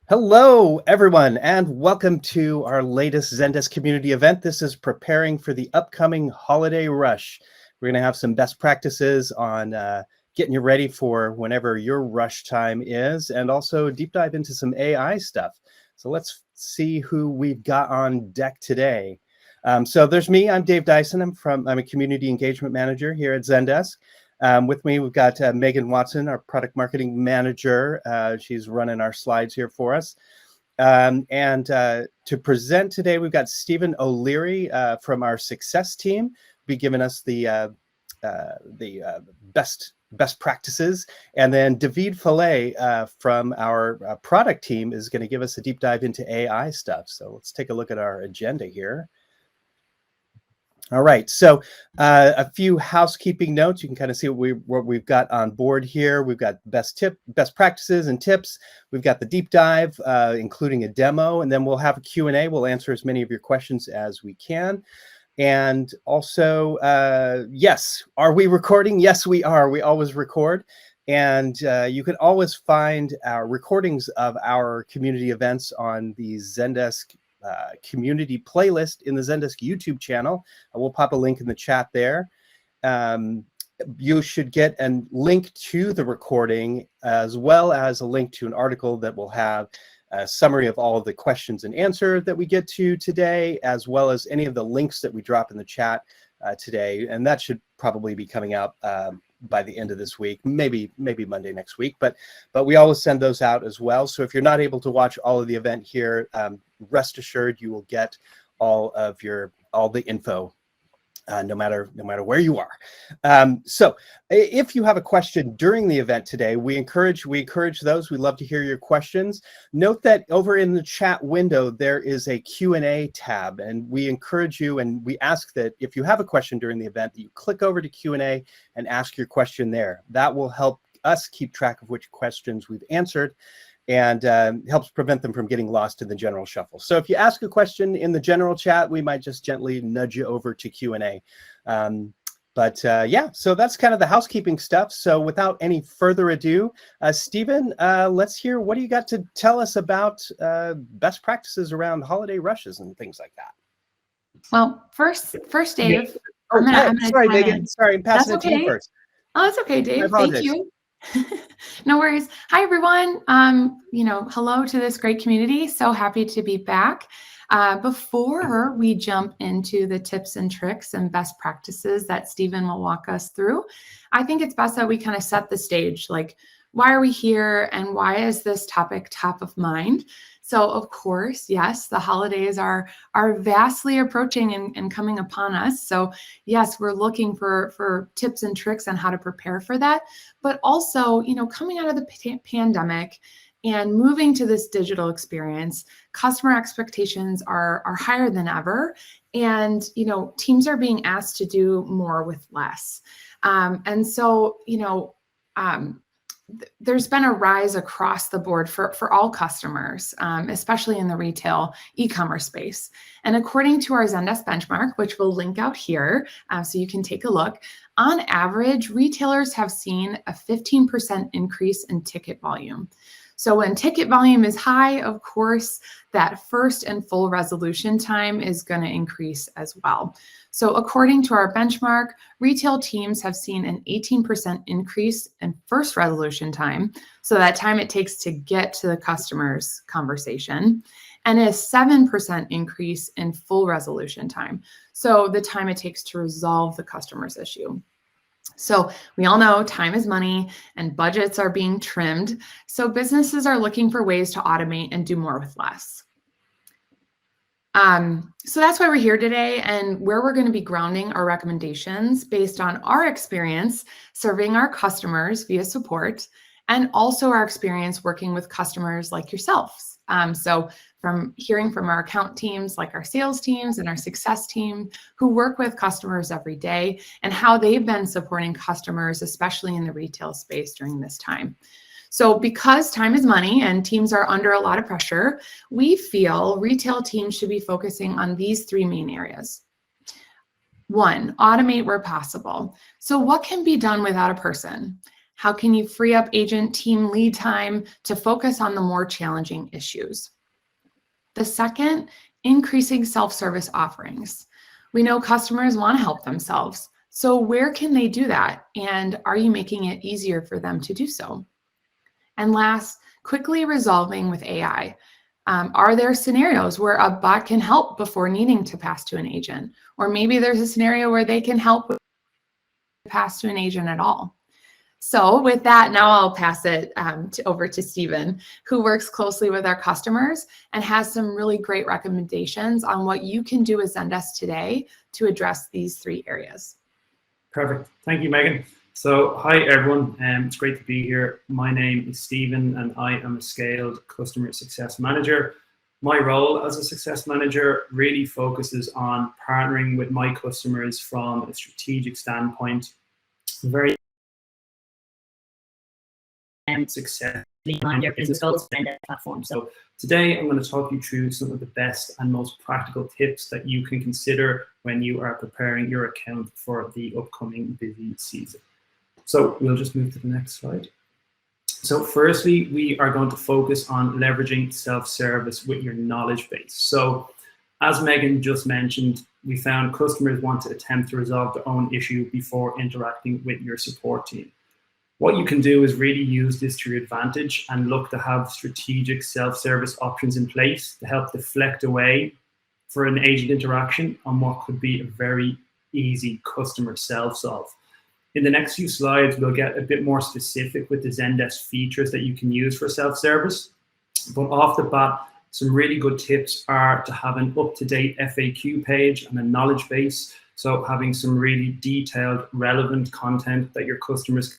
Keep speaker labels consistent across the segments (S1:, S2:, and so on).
S1: Hello, everyone, and welcome to our latest Zendesk community event. This is preparing for the upcoming holiday rush. We're going to have some best practices on getting you ready for whenever your rush time is, and also deep dive into some AI stuff. So let's see who we've got on deck today. So there's me. I'm Dave Dyson. I'm a community engagement manager here at Zendesk. With me, we've got Megan Watson, our product marketing manager. She's running our slides here for us. To present today, we've got Stephen O'Leary from our success team, be giving us the best practices. And then David Fillet from our product team is going to give us a deep dive into AI stuff. So let's take a look at our agenda here. All right, so a few housekeeping notes. You can kind of see what we've got on board here. We've got best practices and tips. We've got the deep dive, including a demo, and then we'll have a Q&A. We'll answer as many of your questions as we can. And also, yes, are we recording? Yes, we are. We always record. And you can always find our recordings of our community events on the Zendesk community playlist in the Zendesk YouTube channel. We'll pop a link in the chat there. You should get a link to the recording as well as a link to an article that will have a summary of all of the questions and answers that we get to today, as well as any of the links that we drop in the chat today. And that should probably be coming out by the end of this week, maybe Monday next week, but we always send those out as well. So if you're not able to watch all of the event here, rest assured you will get all the info no matter where you are. So if you have a question during the event today, we encourage those. We love to hear your questions. Note that over in the chat window, there is a Q&A tab, and we encourage you and we ask that if you have a question during the event, that you click over to Q&A and ask your question there. That will help us keep track of which questions we've answered and helps prevent them from getting lost in the general shuffle. So if you ask a question in the general chat, we might just gently nudge you over to Q&A. Yeah, so that's kind of the housekeeping stuff. So without any further ado, Stephen, let's hear, what do you got to tell us about best practices around holiday rushes and things like that?
S2: Well, first, Dave.
S1: Sorry, Megan. Sorry, I'm passing it to you first.
S2: Oh, it's okay, Dave. Thank you. No worries. Hi, everyone. Hello to this great community. So happy to be back. Before we jump into the tips and tricks and best practices that Stephen will walk us through, I think it's best that we kind of set the stage. Like, why are we here and why is this topic top of mind? So, of course, yes, the holidays are vastly approaching and coming upon us. So, yes, we're looking for tips and tricks on how to prepare for that. But also, coming out of the pandemic and moving to this digital experience, customer expectations are higher than ever. And, teams are being asked to do more with less. There's been a rise across the board for all customers, especially in the retail e-commerce space. And according to our Zendesk benchmark, which we'll link out here so you can take a look, on average, retailers have seen a 15% increase in ticket volume. So when ticket volume is high, of course, that first and full resolution time is going to increase as well. So according to our benchmark, retail teams have seen an 18% increase in first resolution time, so that time it takes to get to the customer's conversation, and a 7% increase in full resolution time, so the time it takes to resolve the customer's issue. So we all know time is money and budgets are being trimmed. So businesses are looking for ways to automate and do more with less. So that's why we're here today, and where we're going to be grounding our recommendations based on our experience serving our customers via support, and also our experience working with customers like yourselves. So from hearing from our account teams, like our sales teams and our success team, who work with customers every day, and how they've been supporting customers, especially in the retail space during this time. So because time is money and teams are under a lot of pressure, we feel retail teams should be focusing on these three main areas. 1, automate where possible. So what can be done without a person? How can you free up agent team lead time to focus on the more challenging issues? The second, increasing self-service offerings. We know customers want to help themselves. So where can they do that? And are you making it easier for them to do so? And last, quickly resolving with AI. Are there scenarios where a bot can help before needing to pass to an agent? Or maybe there's a scenario where they can help pass to an agent at all. So with that, now I'll pass it over to Stephen, who works closely with our customers and has some really great recommendations on what you can do as Zendesk today to address these three areas.
S3: Perfect. Thank you, Megan. So hi, everyone. It's great to be here. My name is Stephen, and I am a scaled customer success manager. My role as a success manager really focuses on partnering with my customers from a strategic standpoint, very successfully behind their business goals and their platform. So today I'm going to talk you through some of the best and most practical tips that you can consider when you are preparing your account for the upcoming busy season. So we'll just move to the next slide. So firstly, we are going to focus on leveraging self-service with your knowledge base. So as Megan just mentioned, we found customers want to attempt to resolve their own issue before interacting with your support team. What you can do is really use this to your advantage and look to have strategic self-service options in place to help deflect away for an agent interaction on what could be a very easy customer self-solve. In the next few slides, we'll get a bit more specific with the Zendesk features that you can use for self-service. But off the bat, some really good tips are to have an up-to-date FAQ page and a knowledge base. So having some really detailed, relevant content that your customers can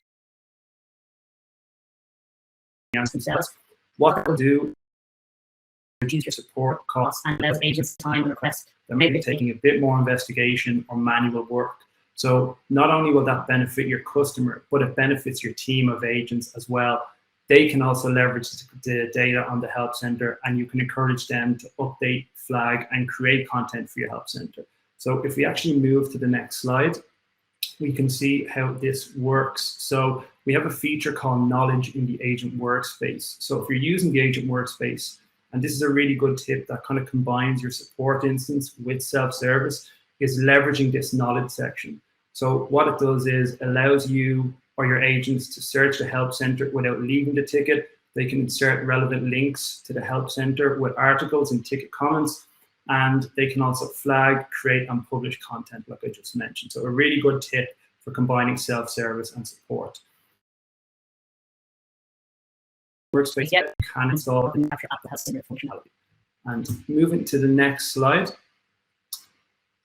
S3: answer themselves. What they'll do, reduce your support costs and allows agents time and request. They're maybe taking a bit more investigation or manual work. So not only will that benefit your customer, but it benefits your team of agents as well. They can also leverage the data on the help center, and you can encourage them to update, flag, and create content for your help center. So if we actually move to the next slide, we can see how this works. So we have a feature called knowledge in the agent workspace. So if you're using the agent workspace, and this is a really good tip that kind of combines your support instance with self-service, is leveraging this knowledge section. So what it does is allows you or your agents to search the help center without leaving the ticket. They can insert relevant links to the help center with articles and ticket comments, and they can also flag, create, and publish content like I just mentioned. So a really good tip for combining self-service and support. Workspace can install and capture app that has similar functionality. And moving to the next slide.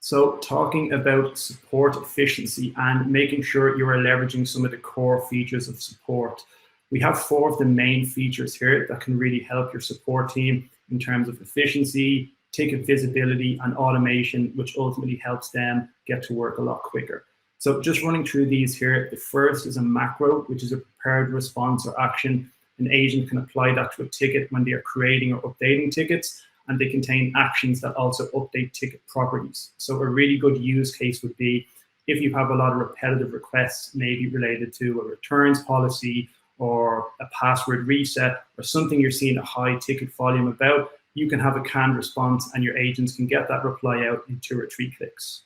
S3: So talking about support efficiency and making sure you are leveraging some of the core features of support. We have 4 of the main features here that can really help your support team in terms of efficiency, ticket visibility, and automation, which ultimately helps them get to work a lot quicker. So just running through these here, the first is a macro, which is a prepared response or action. An agent can apply that to a ticket when they are creating or updating tickets, and they contain actions that also update ticket properties. So a really good use case would be if you have a lot of repetitive requests, maybe related to a returns policy or a password reset or something you're seeing a high ticket volume about, you can have a canned response and your agents can get that reply out in 2 or 3 clicks.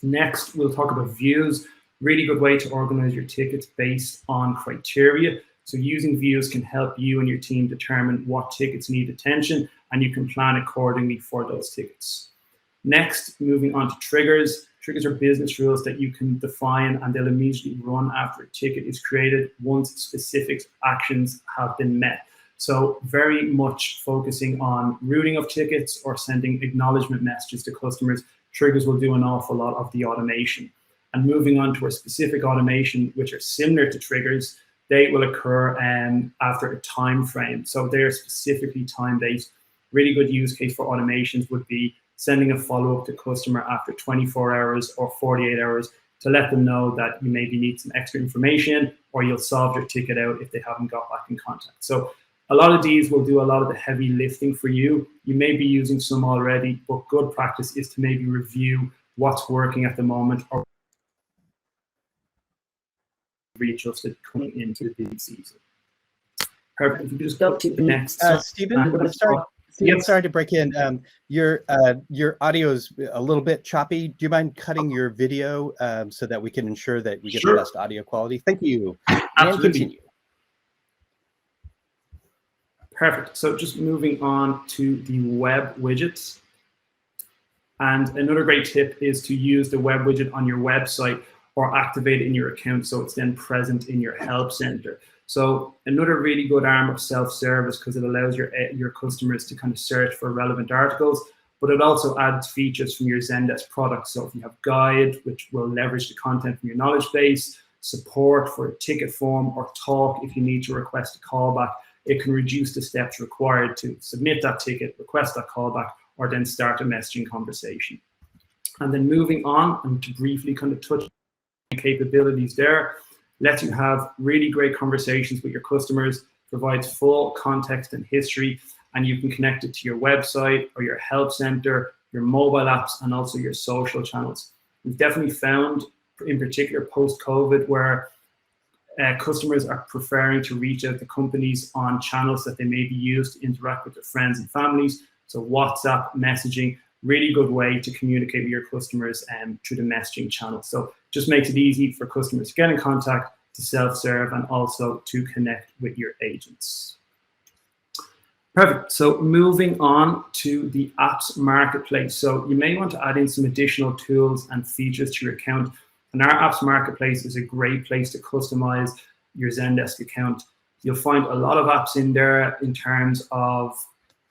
S3: Next, we'll talk about views. Really good way to organize your tickets based on criteria. So using views can help you and your team determine what tickets need attention, and you can plan accordingly for those tickets. Next, moving on to triggers. Triggers are business rules that you can define, and they'll immediately run after a ticket is created once specific actions have been met. So very much focusing on routing of tickets or sending acknowledgement messages to customers. Triggers will do an awful lot of the automation. And moving on to a specific automation, which are similar to triggers, they will occur after a time frame. So they're specifically time-based. Really good use case for automations would be sending a follow-up to customer after 24 hours or 48 hours to let them know that you maybe need some extra information or you'll solve your ticket out if they haven't got back in contact. So a lot of these will do a lot of the heavy lifting for you. You may be using some already, but good practice is to maybe review what's working at the moment or readjusted coming into the busy season. Perfect. If you just go to the next.
S1: Stephen, I'm sorry. Stephen, sorry to break in. Your audio is a little bit choppy. Do you mind cutting your video so that we can ensure that we get the best audio quality? Thank you.
S3: Absolutely.
S1: And continue.
S3: Perfect. So just moving on to the web widgets. And another great tip is to use the web widget on your website or activate it in your account so it's then present in your help center. So another really good arm of self-service, because it allows your customers to kind of search for relevant articles, but it also adds features from your Zendesk product. So if you have guide, which will leverage the content from your knowledge base, support for a ticket form, or talk if you need to request a callback, it can reduce the steps required to submit that ticket, request that callback, or then start a messaging conversation. And then moving on, and to briefly kind of touch on capabilities there, lets you have really great conversations with your customers, provides full context and history, and you can connect it to your website or your help center, your mobile apps, and also your social channels. We've definitely found, in particular post-COVID, where customers are preferring to reach out to companies on channels that they maybe use to interact with their friends and families. So WhatsApp, messaging, really good way to communicate with your customers through the messaging channel. So just makes it easy for customers to get in contact, to self-serve, and also to connect with your agents. Perfect. So moving on to the apps marketplace. So you may want to add in some additional tools and features to your account. And our apps marketplace is a great place to customize your Zendesk account. You'll find a lot of apps in there in terms of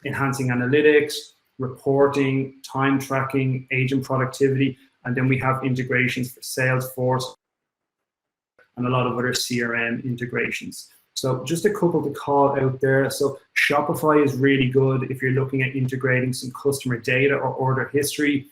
S3: enhancing analytics, reporting, time tracking, agent productivity, and then we have integrations for Salesforce and a lot of other CRM integrations. So just a couple to call out there. So Shopify is really good if you're looking at integrating some customer data or order history.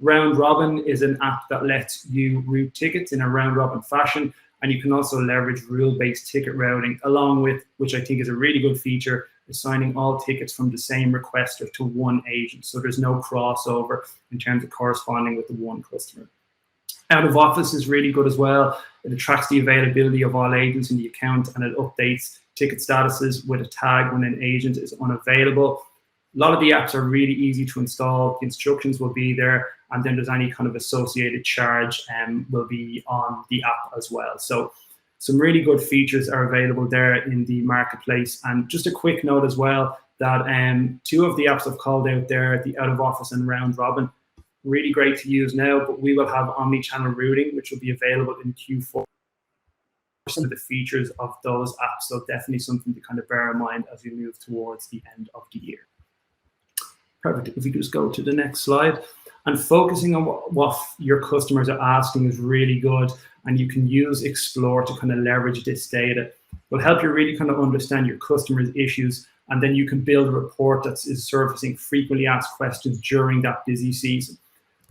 S3: Round Robin is an app that lets you route tickets in a round robin fashion, and you can also leverage rule-based ticket routing, along with, which I think is a really good feature, assigning all tickets from the same requester to one agent. So there's no crossover in terms of corresponding with the one customer. Out of Office is really good as well. It tracks the availability of all agents in the account, and it updates ticket statuses with a tag when an agent is unavailable. A lot of the apps are really easy to install. The instructions will be there, and then there's any kind of associated charge will be on the app as well. So some really good features are available there in the marketplace. And just a quick note as well that two of the apps I've called out there, the Out of Office and Round Robin, really great to use now, but we will have omni-channel routing, which will be available in Q4. Some of the features of those apps, so definitely something to kind of bear in mind as we move towards the end of the year. Perfect. If we just go to the next slide. And focusing on what your customers are asking is really good, and you can use Explore to kind of leverage this data. It will help you really kind of understand your customers' issues, and then you can build a report that is surfacing frequently asked questions during that busy season.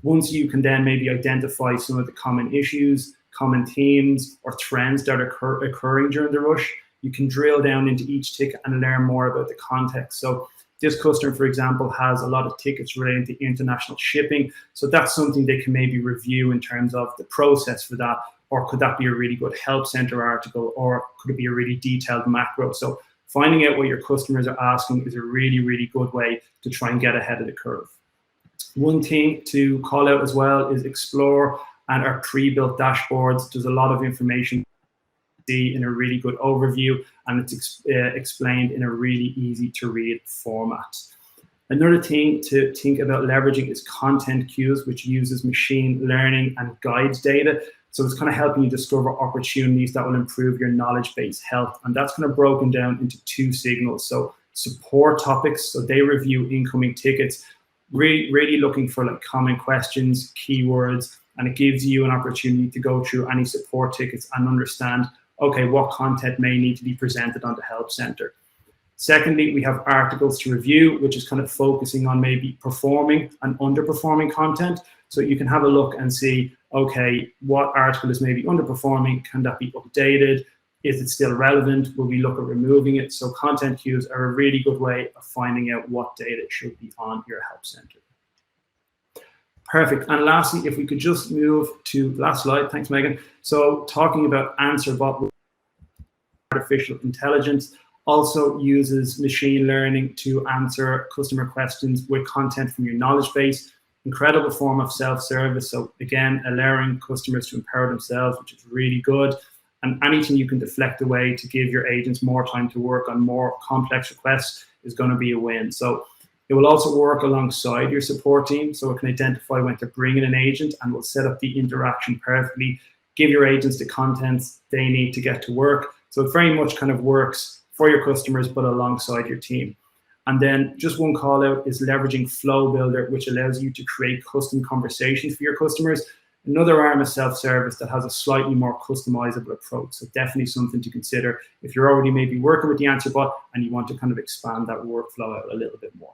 S3: Once you can then maybe identify some of the common issues, common themes, or trends that are occurring during the rush, you can drill down into each ticket and learn more about the context. So this customer, for example, has a lot of tickets relating to international shipping. So that's something they can maybe review in terms of the process for that, or could that be a really good help center article, or could it be a really detailed macro? So finding out what your customers are asking is a really, really good way to try and get ahead of the curve. One thing to call out as well is Explore and our pre-built dashboards. There's a lot of information in a really good overview, and it's explained in a really easy to read format. Another thing to think about leveraging is content queues, which uses machine learning and guides data. So it's kind of helping you discover opportunities that will improve your knowledge base health. And that's kind of broken down into two signals. So support topics, so they review incoming tickets, really looking for like common questions, keywords, and it gives you an opportunity to go through any support tickets and understand, okay, what content may need to be presented on the help center. Secondly, we have articles to review, which is kind of focusing on maybe performing and underperforming content. So you can have a look and see, okay, what article is maybe underperforming? Can that be updated? Is it still relevant? Will we look at removing it? So content queues are a really good way of finding out what data should be on your help center. Perfect. And lastly, if we could just move to the last slide. Thanks, Megan. So talking about AnswerBot, artificial intelligence, also uses machine learning to answer customer questions with content from your knowledge base. Incredible form of self-service. So again, allowing customers to empower themselves, which is really good. And anything you can deflect away to give your agents more time to work on more complex requests is going to be a win. So it will also work alongside your support team. So it can identify when to bring in an agent and will set up the interaction perfectly, give your agents the contents they need to get to work. So it very much kind of works for your customers, but alongside your team. And then just one call out is leveraging Flow Builder, which allows you to create custom conversations for your customers. Another arm of self-service that has a slightly more customizable approach. So definitely something to consider if you're already maybe working with the AnswerBot and you want to kind of expand that workflow out a little bit more.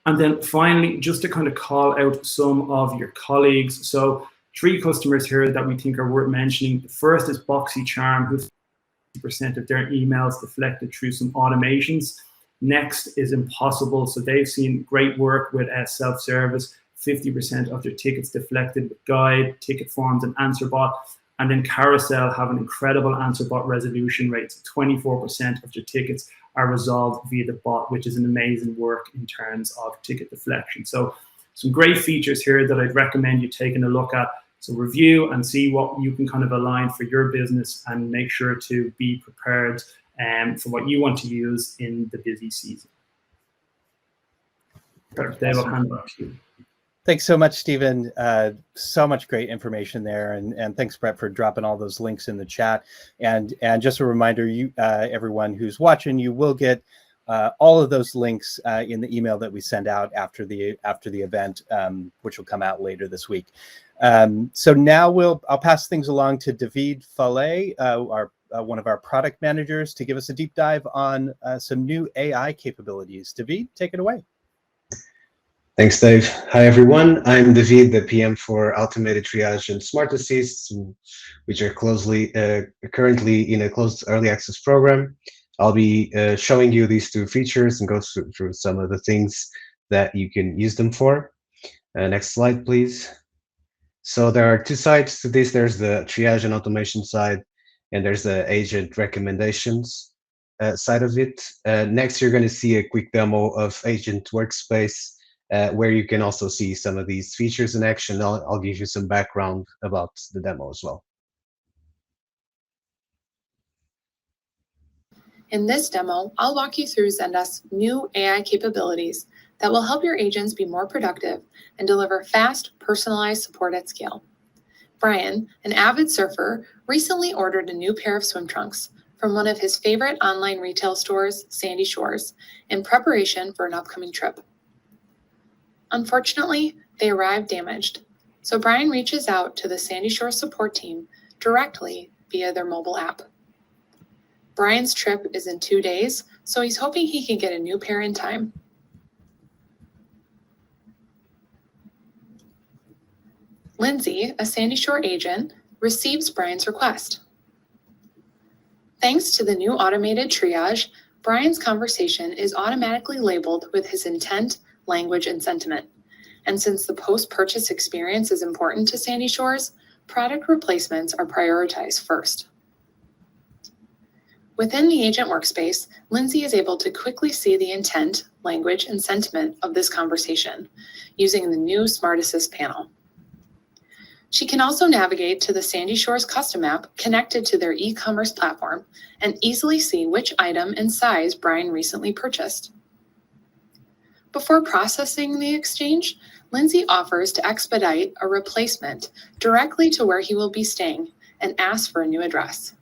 S3: And then finally, just to kind of call out some of your colleagues. So 3 customers here that we think are worth mentioning. The first is BoxyCharm, who's 50% of their emails deflected through some automations. Next is Impossible. So they've seen great work with self-service, 50% of their tickets deflected with Guide, ticket forms, and AnswerBot. And then Carousel have an incredible AnswerBot resolution rate. So 24% of their tickets are resolved via the bot, which is an amazing work in terms of ticket deflection. So some great features here that I'd recommend you taking a look at. So review and see what you can kind of align for your business and make sure to be prepared for what you want to use in the busy season. Perfect. Dave, I'll hand it back to you.
S1: Thanks so much, Stephen. So much great information there, and thanks, Brett, for dropping all those links in the chat. And just a reminder, you everyone who's watching, you will get all of those links in the email that we send out after the event, which will come out later this week. So now I'll pass things along to David Fallet, one of our product managers, to give us a deep dive on some new AI capabilities. David, take it away.
S4: Thanks, Dave. Hi, everyone. I'm David, the PM for Automated Triage and Smart Assists, which are currently in a closed early access program. I'll be showing you these 2 features and go through some of the things that you can use them for. Next slide, please. So there are 2 sides to this. There's the triage and automation side, and there's the agent recommendations side of it. Next, you're going to see a quick demo of Agent Workspace, where you can also see some of these features in action. I'll give you some background about the demo as well.
S2: In this demo, I'll walk you through Zendesk's new AI capabilities that will help your agents be more productive and deliver fast, personalized support at scale. Brian, an avid surfer, recently ordered a new pair of swim trunks from one of his favorite online retail stores, Sandy Shores, in preparation for an upcoming trip. Unfortunately, they arrived damaged, so Brian reaches out to the Sandy Shores support team directly via their mobile app. Brian's trip is in 2 days, so he's hoping he can get a new pair in time. Lindsay, a Sandy Shore agent, receives Brian's request. Thanks to the new automated triage, Brian's conversation is automatically labeled with his intent, language, and sentiment. And since the post-purchase experience is important to Sandy Shores, product replacements are prioritized first. Within the agent workspace, Lindsay is able to quickly see the intent, language, and sentiment of this conversation using the new Smart Assist panel. She can also navigate to the Sandy Shores custom app connected to their e-commerce platform and easily see which item and size Brian recently purchased. Before processing the exchange, Lindsay offers to expedite a replacement directly to where he will be staying and asks for a new address.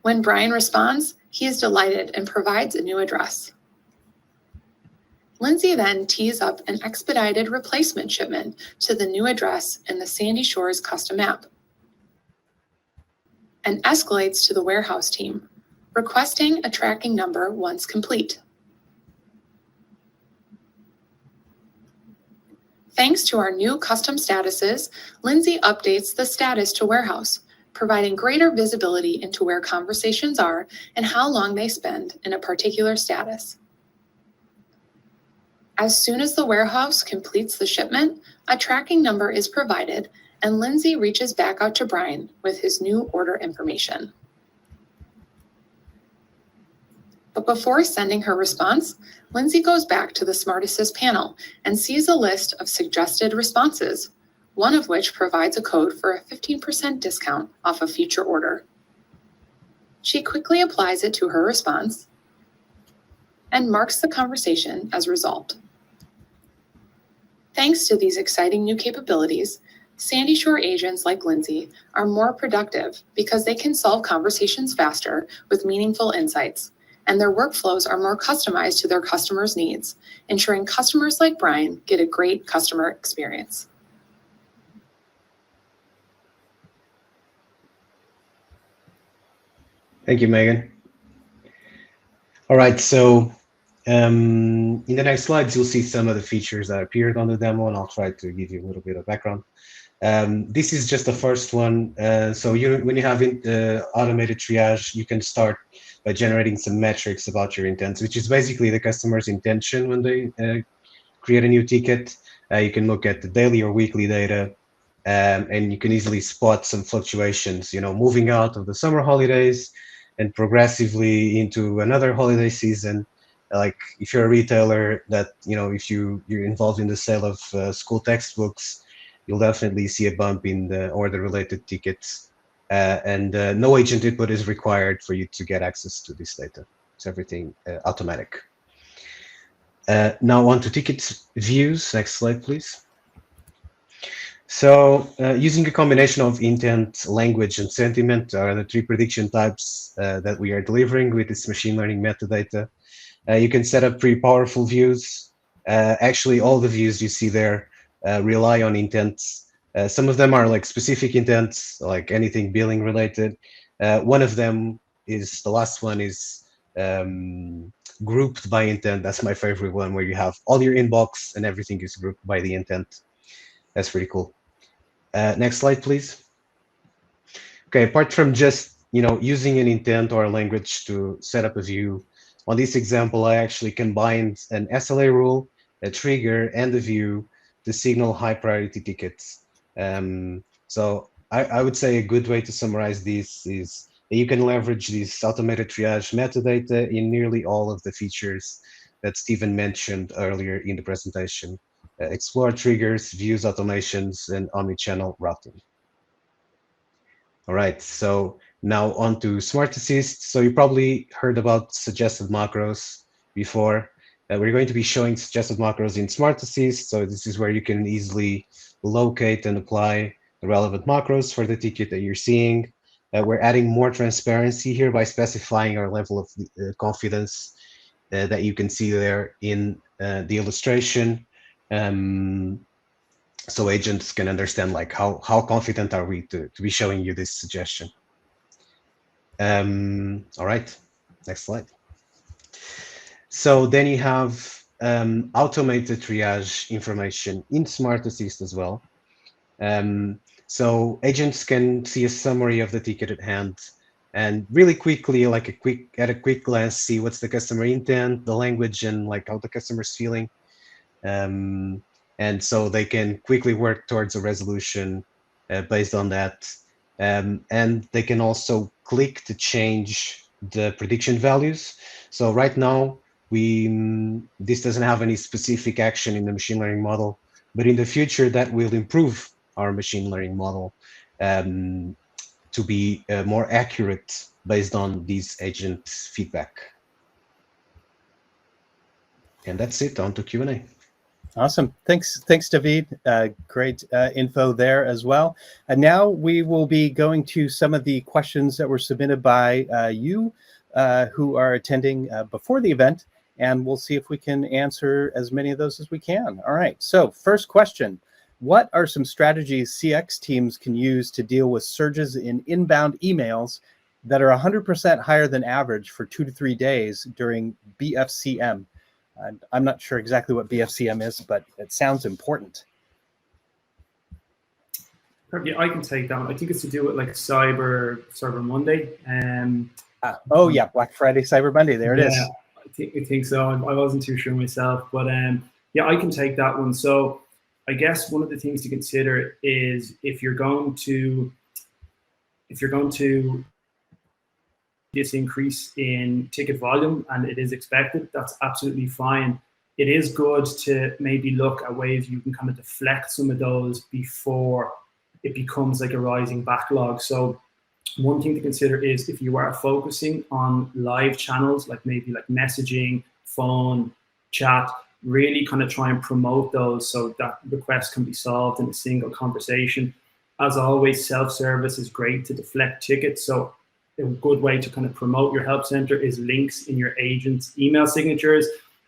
S2: When Brian responds, he is delighted and provides a new address. Lindsay then tees up an expedited replacement shipment to the new address in the Sandy Shores custom app and escalates to the warehouse team, requesting a tracking number once complete. Thanks to our new custom statuses, Lindsay updates the status to warehouse, providing greater visibility into where conversations are and how long they spend in a particular status. As soon as the warehouse completes the shipment, a tracking number is provided, and Lindsay reaches back out to Brian with his new order information. But before sending her response, Lindsay goes back to the Smart Assist panel and sees a list of suggested responses, one of which provides a code for a 15% discount off a future order. She quickly applies it to her response and marks the conversation as resolved. Thanks to these exciting new capabilities, Sandy Shore agents like Lindsay are more productive because they can solve conversations faster with meaningful insights, and their workflows are more customized to their customers' needs, ensuring customers like Brian get a great customer experience.
S4: Thank you, Megan. All right, so in the next slides, you'll see some of the features that appeared on the demo, and I'll try to give you a little bit of background. This is just the first one. So when you have automated triage, you can start by generating some metrics about your intents, which is basically the customer's intention when they create a new ticket. You can look at the daily or weekly data, and you can easily spot some fluctuations, moving out of the summer holidays and progressively into another holiday season. Like if you're a retailer that, if you're involved in the sale of school textbooks, you'll definitely see a bump in the order-related tickets. And no agent input is required for you to get access to this data. It's everything automatic. Now on to ticket views. Next slide, please. So using a combination of intent, language, and sentiment are the three prediction types that we are delivering with this machine learning metadata. You can set up pretty powerful views. Actually, all the views you see there rely on intents. Some of them are like specific intents, like anything billing related. One of them is, the last one is grouped by intent. That's my favorite one, where you have all your inbox and everything is grouped by the intent. That's pretty cool. Next slide, please. Okay, apart from just using an intent or a language to set up a view, on this example, I actually combined an SLA rule, a trigger, and a view to signal high priority tickets. So I would say a good way to summarize this is that you can leverage this automated triage metadata in nearly all of the features that Stephen mentioned earlier in the presentation. Explore triggers, views, automations, and omnichannel routing. All right, so now on to Smart Assist. So you probably heard about suggested macros before. We're going to be showing suggested macros in Smart Assist. So this is where you can easily locate and apply the relevant macros for the ticket that you're seeing. We're adding more transparency here by specifying our level of confidence that you can see there in the illustration. So agents can understand like how confident are we to be showing you this suggestion. All right, next slide. So then you have automated triage information in Smart Assist as well. So agents can see a summary of the ticket at hand and really quickly, like at a quick glance, see what's the customer intent, the language, and like how the customer's feeling. And so they can quickly work towards a resolution based on that. And they can also click to change the prediction values. So right now, this doesn't have any specific action in the machine learning model, but in the future, that will improve our machine learning model to be more accurate based on these agent feedback. And that's it, on to Q&A.
S1: Awesome. Thanks, David. Great info there as well. And now we will be going to some of the questions that were submitted by you who are attending before the event, and we'll see if we can answer as many of those as we can. All right. So first question, what are some strategies CX teams can use to deal with surges in inbound emails that are 100% higher than average for 2 to 3 days during BFCM? I'm not sure exactly what BFCM is, but it sounds important.
S3: Yeah, I can take that one. I think it's to do with like Cyber Monday.
S1: Oh yeah, Black Friday, Cyber Monday. There it is.
S3: I think so. I wasn't too sure myself, but Yeah, I can take that one. So I guess one of the things to consider is if you're going to this increase in ticket volume, and it is expected, that's absolutely fine. It is good to maybe look at ways you can kind of deflect some of those before it becomes like a rising backlog. So one thing to consider is if you are focusing on live channels, like maybe like messaging, phone, chat, really kind of try and promote those so that requests can be solved in a single conversation. As always, self-service is great to deflect tickets. So a good way to kind of promote your help center is links in your agent's email signatures.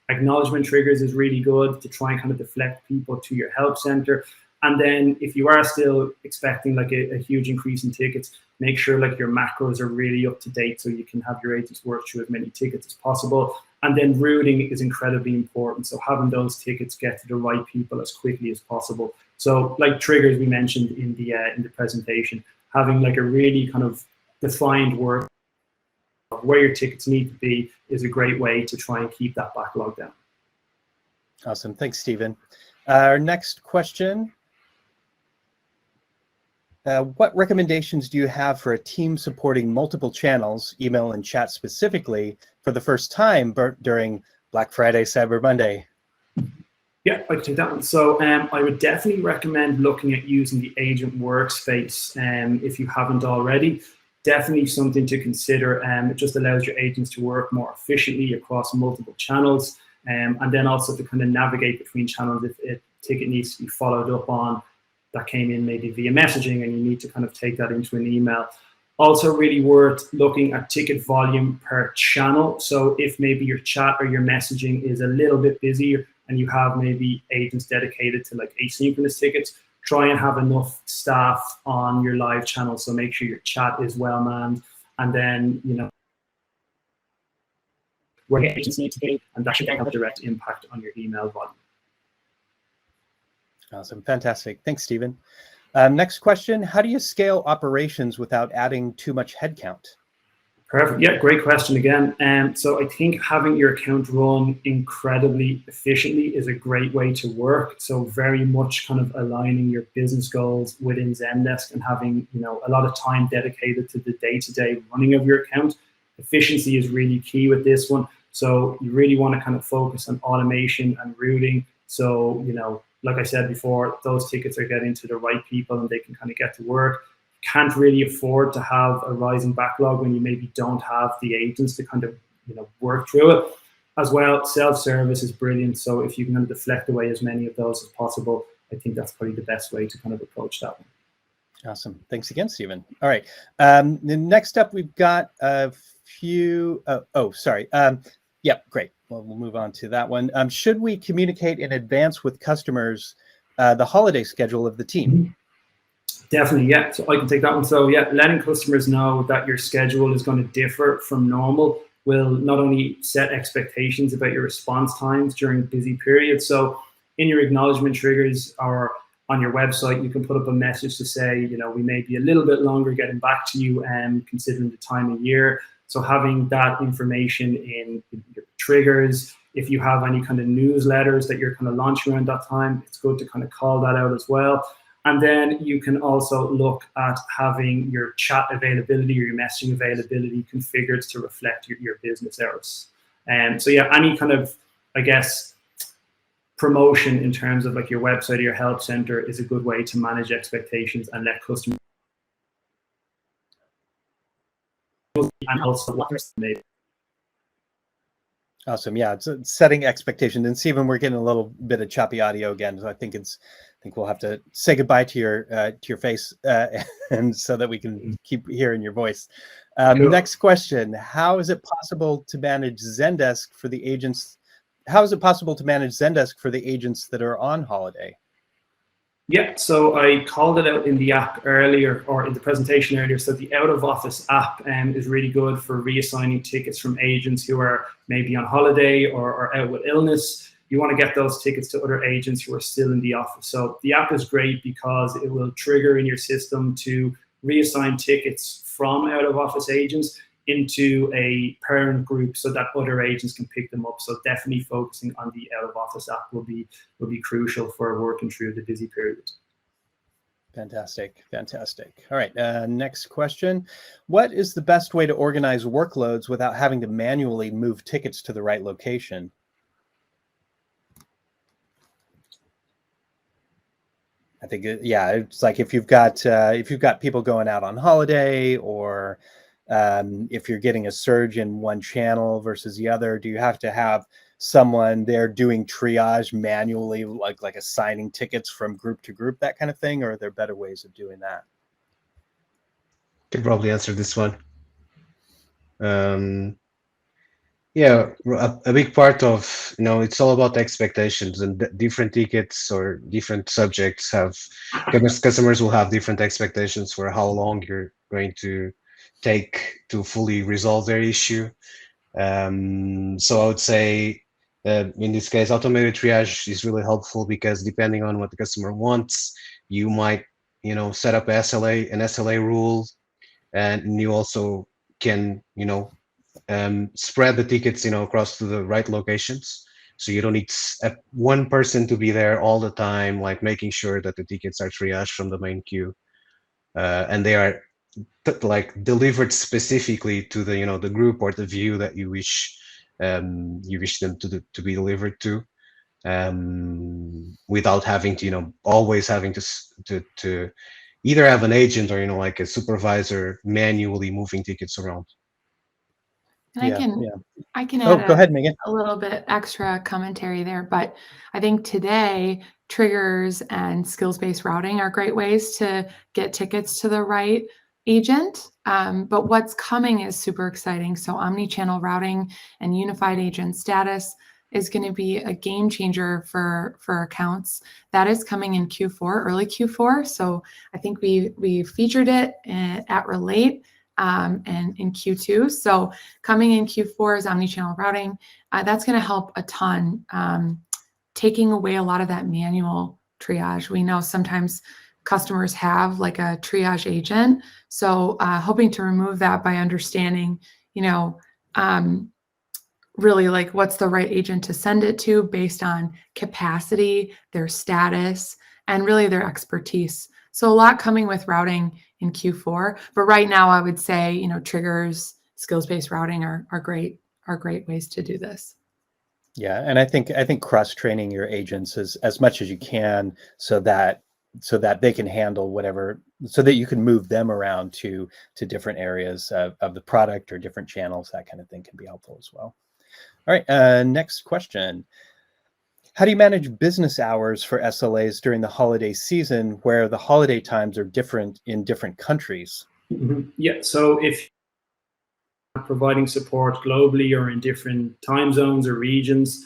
S3: Acknowledgement triggers is really good to try and kind of deflect people to your help center. And then if you are still expecting like a huge increase in tickets, make sure like your macros are really up to date so you can have your agents work through as many tickets as possible. And then routing is incredibly important. So having those tickets get to the right people as quickly as possible. So like triggers we mentioned in the presentation, having like a really kind of defined work of where your tickets need to be is a great way to try and keep that backlog down.
S1: Awesome. Thanks, Stephen. Our next question. What recommendations do you have for a team supporting multiple channels, email and chat specifically, for the first time during Black Friday, Cyber Monday?
S3: Yeah, I can take that one. So I would definitely recommend looking at using the agent workspace if you haven't already. Definitely something to consider. It just allows your agents to work more efficiently across multiple channels, and then also to kind of navigate between channels if a ticket needs to be followed up on that came in maybe via messaging and you need to kind of take that into an email. Also really worth looking at ticket volume per channel. So if maybe your chat or your messaging is a little bit busier and you have maybe agents dedicated to like asynchronous tickets, try and have enough staff on your live channel. So make sure your chat is well manned, and then, you know, where your agents need to be, and that should then have a direct impact on your email volume.
S1: Awesome. Fantastic. Thanks, Stephen. Next question. How do you scale operations without adding too much headcount?
S3: Perfect. Yeah, great question again. So I think having your account run incredibly efficiently is a great way to work. So very much kind of aligning your business goals within Zendesk and having, you know, a lot of time dedicated to the day-to-day running of your account. Efficiency is really key with this one. So you really want to kind of focus on automation and routing. So, you know, like I said before, those tickets are getting to the right people and they can kind of get to work. Can't really afford to have a rising backlog when you maybe don't have the agents to kind of, you know, work through it. As well, self-service is brilliant. So if you can kind of deflect away as many of those as possible, I think that's probably the best way to kind of approach that one.
S1: Awesome. Thanks again, Stephen. All right. Next up, we've got a few. Yeah, great. Well, we'll move on to that one. Should we communicate in advance with customers the holiday schedule of the team?
S3: Definitely, yeah. So I can take that one. So yeah, letting customers know that your schedule is going to differ from normal will not only set expectations about your response times during busy periods. So in your acknowledgement triggers or on your website, you can put up a message to say, you know, we may be a little bit longer getting back to you considering the time of year. So having that information in your triggers, if you have any kind of newsletters that you're kind of launching around that time, it's good to kind of call that out as well. And then you can also look at having your chat availability or your messaging availability configured to reflect your business hours. So yeah, any kind of, I guess, promotion in terms of like your website or your help center is a good way to manage expectations and let customers and also what they're.
S1: Awesome. Yeah, it's setting expectations. And Stephen, we're getting a little bit of choppy audio again, so I think we'll have to say goodbye to your face, and so that we can keep hearing your voice. Cool. Next question: how is it possible to manage Zendesk for the agents? How is it possible to manage Zendesk for the agents that are on holiday?
S3: Yeah, so I called it out in the app earlier, or in the presentation earlier. So the out of office app is really good for reassigning tickets from agents who are maybe on holiday or out with illness. You want to get those tickets to other agents who are still in the office. So the app is great because it will trigger in your system to reassign tickets from out of office agents into a parent group so that other agents can pick them up. So definitely focusing on the out of office app will be crucial for working through the busy period.
S1: Fantastic, fantastic. All right, next question. What is the best way to organize workloads without having to manually move tickets to the right location? I think, yeah, it's like if you've got people going out on holiday, or if you're getting a surge in one channel versus the other, do you have to have someone there doing triage manually, like assigning tickets from group to group, that kind of thing, or are there better ways of doing that?
S4: Can probably answer this one. Yeah, a big part of, it's all about expectations, and different tickets or different subjects have, customers will have different expectations for how long you're going to take to fully resolve their issue. So I would say, in this case, automated triage is really helpful, because depending on what the customer wants, you might, set up an SLA rule, and you also can, spread the tickets, across to the right locations. So you don't need one person to be there all the time, like making sure that the tickets are triaged from the main queue, and they are like delivered specifically to the, the group or the view that you wish them to be delivered to, without having to, always having to either have an agent or, like a supervisor manually moving tickets around.
S2: And I can
S1: Oh,
S2: add
S1: go ahead, Megan.
S2: a little bit extra commentary there, but I think today triggers and skills-based routing are great ways to get tickets to the right agent. But what's coming is super exciting. So omni-channel routing and unified agent status is going to be a game changer for accounts. That is coming in Q4, early Q4. So I think we featured it at Relate and in Q2. So coming in Q4 is omni-channel routing. That's going to help a ton, taking away a lot of that manual triage. We know sometimes customers have like a triage agent. So hoping to remove that by understanding, really like what's the right agent to send it to based on capacity, their status, and really their expertise. So a lot coming with routing in Q4, but right now I would say, triggers, skills-based routing are great ways to do this.
S1: Yeah, and I think cross-training your agents as much as you can, so that they can handle whatever, so that you can move them around to different areas of the product or different channels. That kind of thing can be helpful as well. All right, next question. How do you manage business hours for SLAs during the holiday season, where the holiday times are different in different countries?
S3: Mm-hmm. Yeah, so if you're providing support globally or in different time zones or regions,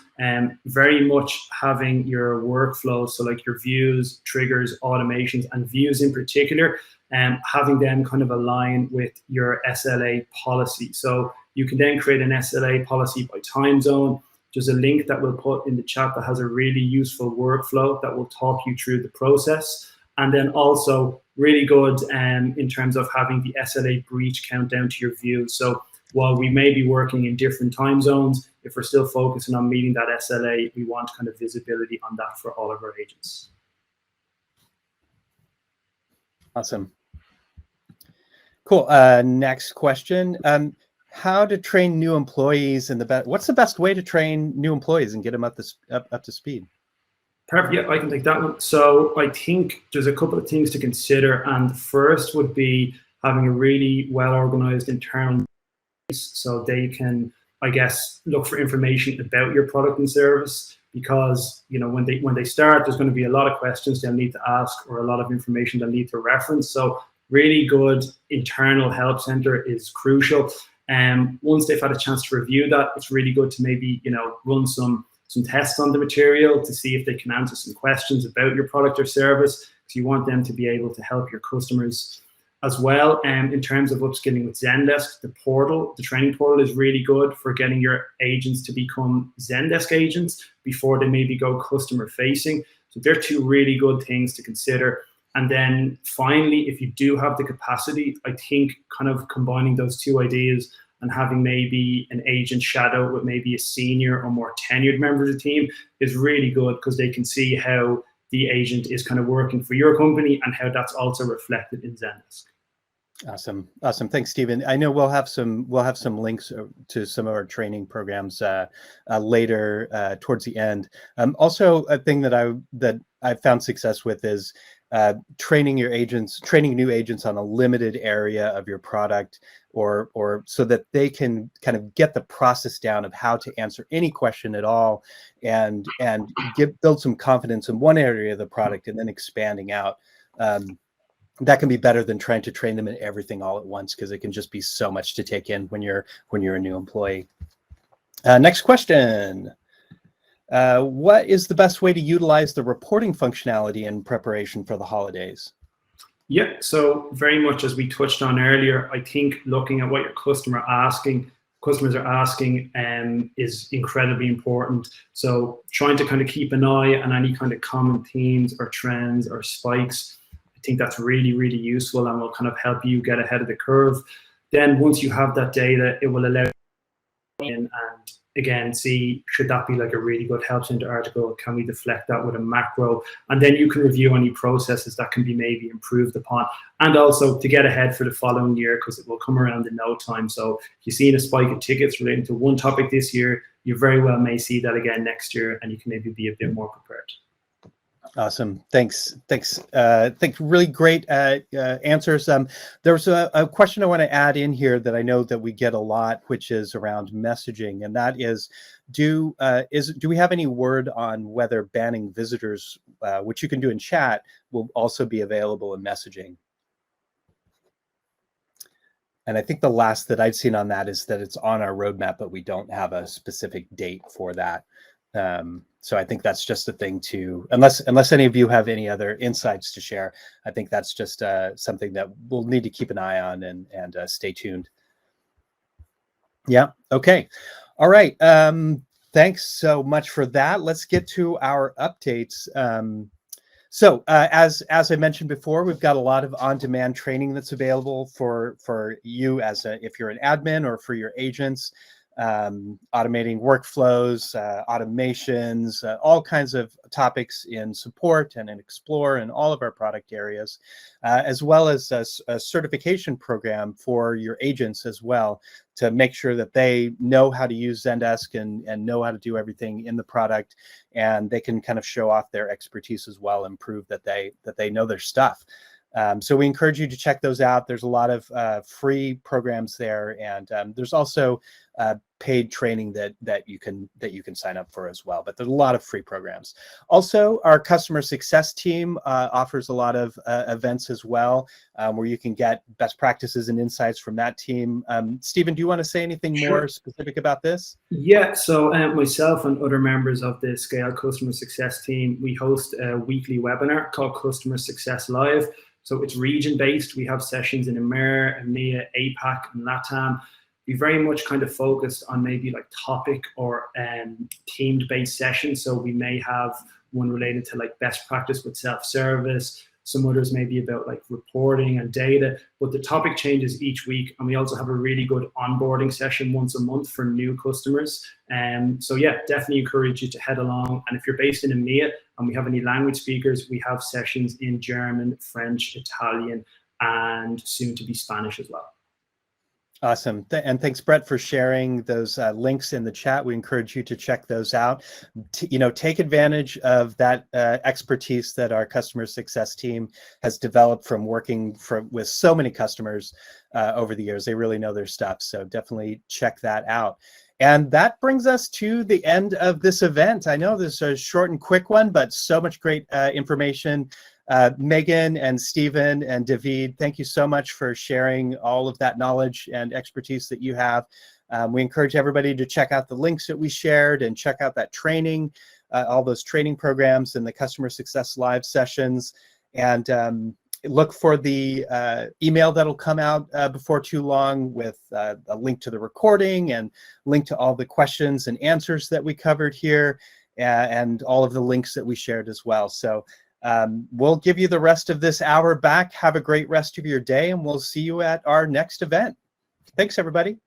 S3: very much having your workflow, so like your views, triggers, automations, and views in particular, having them kind of align with your SLA policy. So you can then create an SLA policy by time zone. There's a link that we'll put in the chat that has a really useful workflow that will talk you through the process. And then also really good in terms of having the SLA breach count down to your views. So while we may be working in different time zones, if we're still focusing on meeting that SLA, we want kind of visibility on that for all of our agents.
S1: Awesome. Cool. Next question. How to train new employees what's the best way to train new employees and get them up to speed?
S3: Perfect. Yeah, I can take that one. So I think there's a couple of things to consider, and the first would be having a really well-organized internal base, so they can, I guess, look for information about your product and service, because when they start, there's going to be a lot of questions they'll need to ask or a lot of information they'll need to reference. So really good internal help center is crucial. Once they've had a chance to review that, it's really good to maybe run some tests on the material to see if they can answer some questions about your product or service, because you want them to be able to help your customers as well. In terms of upskilling with Zendesk, the training portal is really good for getting your agents to become Zendesk agents before they maybe go customer facing. So they're two really good things to consider. And then finally, if you do have the capacity, I think kind of combining those two ideas and having maybe an agent shadow with maybe a senior or more tenured member of the team is really good, because they can see how the agent is kind of working for your company and how that's also reflected in Zendesk.
S1: Awesome. Thanks, Stephen. I know we'll have some links to some of our training programs later towards the end. Also, a thing that I've found success with is training new agents on a limited area of your product, or so that they can kind of get the process down of how to answer any question at all, and build some confidence in one area of the product and then expanding out. That can be better than trying to train them in everything all at once, because it can just be so much to take in when you're a new employee. Next question. What is the best way to utilize the reporting functionality in preparation for the holidays?
S3: Yeah, so very much as we touched on earlier, I think looking at what your customers are asking is incredibly important. So trying to kind of keep an eye on any kind of common themes or trends or spikes, I think that's really, really useful and will kind of help you get ahead of the curve. Then once you have that data, it will allow you in and again see, should that be like a really good help center article? Can we deflect that with a macro? And then you can review any processes that can be maybe improved upon, and also to get ahead for the following year, because it will come around in no time. So if you've seen a spike of tickets relating to one topic this year, you very well may see that again next year, and you can maybe be a bit more prepared.
S1: Awesome. Thanks. Really great answers. There's a question I want to add in here that I know that we get a lot, which is around messaging, and that is, do we have any word on whether banning visitors, which you can do in chat, will also be available in messaging? And I think the last that I've seen on that is that it's on our roadmap, but we don't have a specific date for that. So I think that's just a thing to, unless any of you have any other insights to share, I think that's just something that we'll need to keep an eye on and stay tuned. Yeah. Okay. All right. Thanks so much for that. Let's get to our updates. So as I mentioned before, we've got a lot of on-demand training that's available for you if you're an admin or for your agents. Automating workflows, automations, all kinds of topics in support and in Explore and all of our product areas, as well as a certification program for your agents as well, to make sure that they know how to use Zendesk and know how to do everything in the product, and they can kind of show off their expertise as well and prove that they know their stuff. So we encourage you to check those out. There's a lot of free programs there, and there's also paid training that you can sign up for as well. But there's a lot of free programs. Also, our customer success team offers a lot of events as well, where you can get best practices and insights from that team. Stephen, do you want to say anything more specific about this?
S3: Yeah, so myself and other members of the Scale Customer Success team, we host a weekly webinar called Customer Success Live. So it's region-based. We have sessions in EMEA, APAC, and LATAM. We very much kind of focused on maybe like topic or themed-based sessions. So we may have one related to like best practice with self-service. Some others may be about like reporting and data, but the topic changes each week. And we also have a really good onboarding session once a month for new customers. So yeah, definitely encourage you to head along. And if you're based in EMEA and we have any language speakers, we have sessions in German, French, Italian, and soon to be Spanish as well.
S1: Awesome. And thanks, Brett, for sharing those links in the chat. We encourage you to check those out. Take advantage of that expertise that our customer success team has developed from working with so many customers over the years. They really know their stuff. So definitely check that out. And that brings us to the end of this event. I know this is a short and quick one, but so much great information. Megan and Stephen and David, thank you so much for sharing all of that knowledge and expertise that you have. We encourage everybody to check out the links that we shared and check out that training, all those training programs and the Customer Success Live sessions. And look for the email that'll come out before too long with a link to the recording and link to all the questions and answers that we covered here, and all of the links that we shared as well. So we'll give you the rest of this hour back. Have a great rest of your day, and we'll see you at our next event. Thanks, everybody.